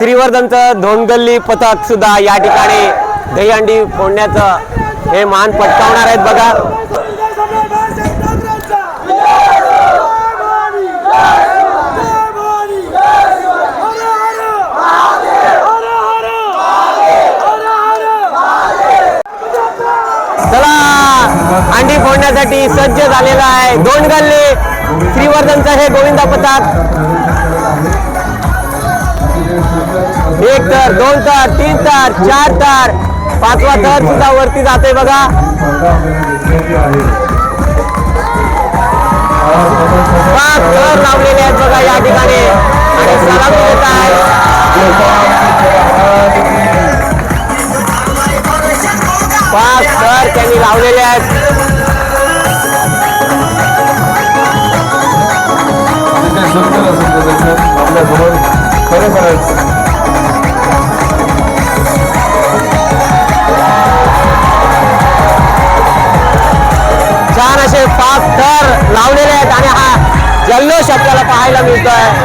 श्रीवर्धनचं धोंडगल्ली पथक सुद्धा या ठिकाणी दहीहंडी फोडण्याचं हे मान पटकावणार आहेत बघा। चला अंडी फोडण्यासाठी सज्ज झालेला आहे धोंडगल्ली श्रीवर्धनचं हे गोविंदा पथक। एक तर, दोन तर, तीन तर, चार तर, पाचवा तर सुद्धा वरती जाते बघा। पाच तर लावलेले आहेत बघा या ठिकाणी आणि सलामी देत आहे। पाच तर त्यांनी लावलेले आहेत। छान असे पाच थर लावलेले आहेत आणि हा जल्लोष आपल्याला पाहायला मिळतोय।